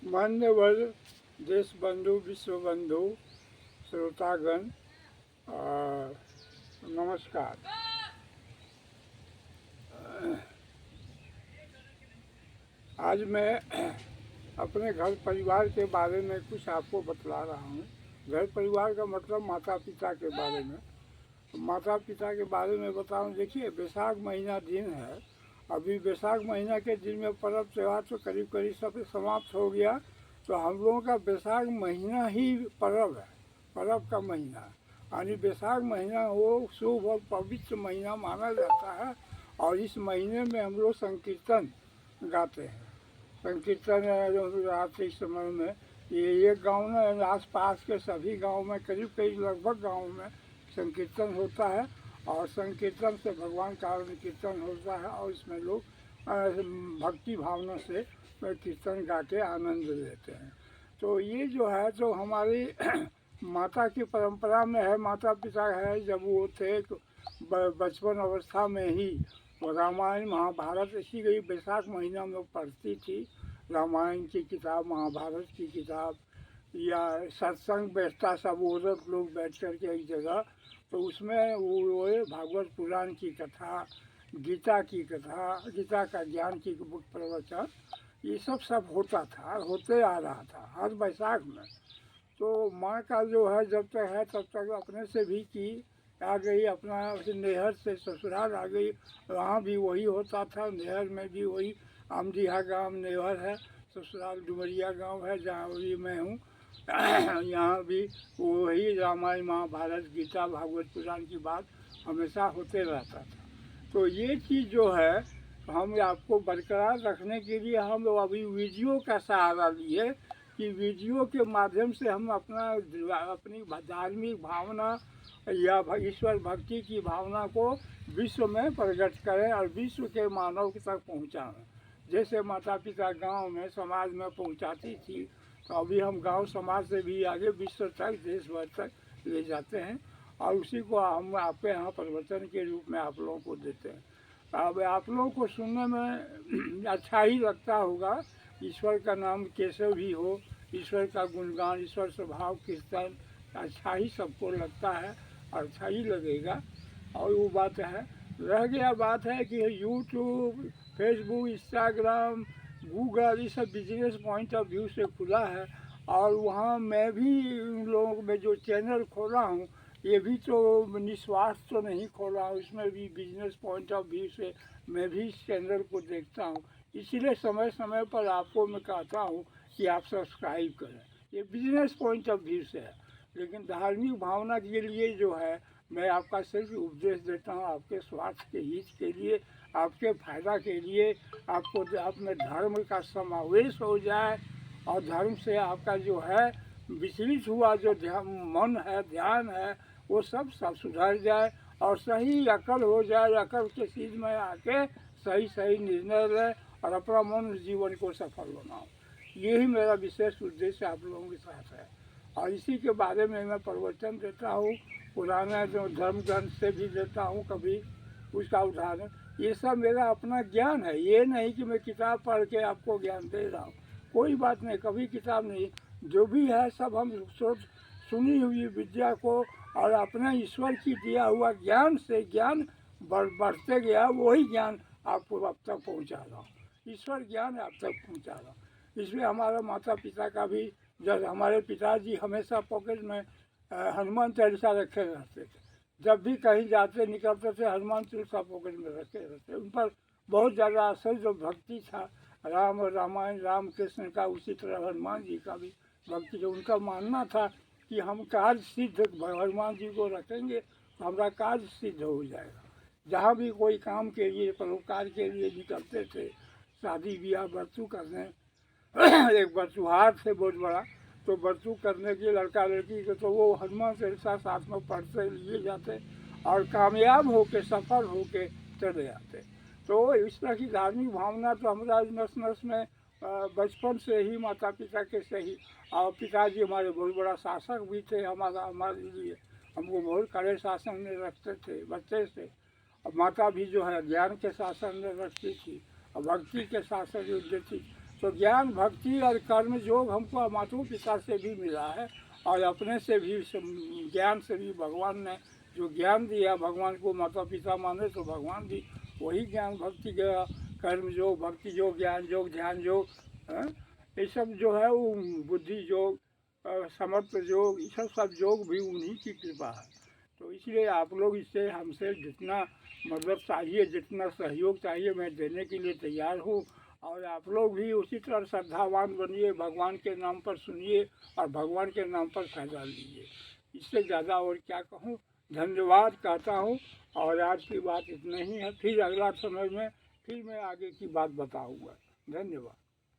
मान्यवर देश बंधु विश्व बंधु श्रोतागण नमस्कार। आज मैं अपने घर परिवार के बारे में कुछ आपको बतला रहा हूँ। घर परिवार का मतलब माता पिता के बारे में। माता पिता के बारे में बताऊँ, देखिए बैसाख महीना दिन है। अभी बैसाख महीना के दिन में पर्व त्यौहार तो करीब करीब सब समाप्त हो गया, तो हम लोगों का बैसाख महीना ही पर्व है, पर्व का महीना। यानी बैसाख महीना वो शुभ और पवित्र महीना माना जाता है। और इस महीने में हम लोग संकीर्तन गाते हैं। संकीर्तन रात्रि समय में ये एक गाँव में आस पास के सभी गाँव में करीब करीब लगभग गाँव में संकीर्तन होता है। और संकीर्तन से भगवान का कीर्तन होता है और इसमें लोग भक्ति भावना से कीर्तन गा के आनंद लेते हैं। तो ये जो है तो हमारी माता की परंपरा में है। माता पिता है जब वो थे बचपन अवस्था में ही रामायण महाभारत इसी गई बैसाख महीना में पढ़ती थी। रामायण की किताब, महाभारत की किताब, या सत्संग बैठता सब औरत लोग बैठ कर के एक जगह, तो उसमें वो भागवत पुराण की कथा, गीता की कथा, गीता का ज्ञान की बुक प्रवचन, ये सब होता था, होते आ रहा था हर बैसाख में। तो माँ का जो है जब तक है तब तक अपने से भी की, आ गई अपना नैहर से ससुराल आ गई, वहाँ भी वही होता था। नैहर में भी वही, आमदीहा गांव नैहर है, ससुराल डुमरिया गांव है जहाँ भी मैं हूँ। यहाँ भी वही रामायण महाभारत गीता भागवत पुराण की बात हमेशा होते रहता था। तो ये चीज़ जो है हम आपको बरकरार रखने के लिए हम लोग अभी वीडियो का सहारा लिए कि वीडियो के माध्यम से हम अपनी धार्मिक भावना या ईश्वर भक्ति की भावना को विश्व में प्रकट करें और विश्व के मानव तक पहुँचाएँ। जैसे माता पिता गांव में समाज में पहुंचाती थी, तो अभी हम गांव समाज से भी आगे विश्व तक देश भर तक ले जाते हैं और उसी को हम आपके यहाँ प्रवचन के रूप में आप लोगों को देते हैं। अब आप लोगों को सुनने में अच्छा ही लगता होगा। ईश्वर का नाम कैसे भी हो, ईश्वर का गुणगान, ईश्वर स्वभाव कीर्तन अच्छा ही सबको लगता है और अच्छा ही लगेगा। और वो बात है, रह गया बात है कि यूट्यूब, फेसबुक, इंस्टाग्राम, गूगल ये सब बिजनेस पॉइंट ऑफ व्यू से खुला है। और वहाँ मैं भी उन लोगों में जो चैनल खोला हूँ, ये भी तो निस्वार्थ तो नहीं खोला हूँ, इसमें भी बिजनेस पॉइंट ऑफ व्यू से मैं भी इस चैनल को देखता हूँ। इसीलिए समय समय पर आपको मैं कहता हूँ कि आप सब्सक्राइब करें। ये बिजनेस पॉइंट ऑफ व्यू से है, लेकिन धार्मिक भावना के लिए जो है मैं आपका सिर्फ उपदेश देता हूँ, आपके स्वास्थ्य के हित के लिए, आपके फायदा के लिए, आपको अपने धर्म का समावेश हो जाए और धर्म से आपका जो है विचलित हुआ जो मन है, ध्यान है, वो सब सुधर जाए और सही अकल हो जाए। अकल के सीध में आके सही सही निर्णय ले और अपना मन जीवन को सफल बनाओ। यही मेरा विशेष उद्देश्य आप लोगों के साथ है और इसी के बारे में मैं प्रवचन देता हूँ। पुराना जो धर्म ग्रंथ से भी देता हूँ कभी उसका उदाहरण। ये सब मेरा अपना ज्ञान है, ये नहीं कि मैं किताब पढ़ के आपको ज्ञान दे रहा हूँ, कोई बात नहीं, कभी किताब नहीं। जो भी है सब हम सुनी हुई विद्या को और अपने ईश्वर की दिया हुआ ज्ञान से ज्ञान बढ़ते गया, वही ज्ञान आपको अब तक पहुँचा रहा हूँ। ईश्वर ज्ञान अब तक पहुँचा रहा हूँ। इसमें हमारा माता पिता का भी, जब हमारे पिताजी हमेशा पॉकेट में हनुमान चालीसा रखे रहते थे, जब भी कहीं जाते निकलते थे हनुमान चालीसा पॉकेट में रखे रहते। उन पर बहुत ज़्यादा असर जो भक्ति था, राम और रामायण, राम कृष्ण का, उसी तरह हनुमान जी का भी भक्ति जो उनका मानना था कि हम कार्य सिद्ध हनुमान जी को रखेंगे तो हमारा कार्य सिद्ध हो जाएगा। जहाँ भी कोई काम के लिए, परोपकार के लिए निकलते थे, शादी ब्याह बरतू करने, एक बरतुहार थे बहुत बड़ा, तो बरतू करने के लड़का लड़की को तो वो हनुमान चालीसा साथ में पढ़ते लिए जाते और कामयाब होके, सफल होके चले आते। तो इस तरह की धार्मिक भावना तो हमारा नस नस में बचपन से ही माता पिता के से ही। और पिताजी हमारे बहुत बड़ा शासक भी थे, हमारे लिए हमको बहुत कड़े शासन में रखते थे बच्चे से। और माता भी जो है ज्ञान के शासन में रखती थी और भक्ति के शासन में देती। तो तो ज्ञान भक्ति और कर्म योग हमको माता पिता से भी मिला है और अपने से भी ज्ञान से भी भगवान ने जो ज्ञान दिया, भगवान को माता पिता माने तो भगवान भी वही ज्ञान भक्ति का कर्म योग, भक्ति योग, ज्ञान योग, ध्यान योग, ये सब जो है वो बुद्धि योग, समर्थ योग, ये सब योग भी उन्हीं की कृपा है। तो इसलिए आप लोग इससे हमसे जितना मदद चाहिए, जितना सहयोग चाहिए, मैं देने के लिए तैयार हूँ। और आप लोग भी उसी तरह श्रद्धावान बनिए, भगवान के नाम पर सुनिए और भगवान के नाम पर फायदा लीजिए। इससे ज़्यादा और क्या कहूँ, धन्यवाद कहता हूँ। और आज की बात इतना ही है, फिर अगला समय में फिर मैं आगे की बात बताऊँगा। धन्यवाद।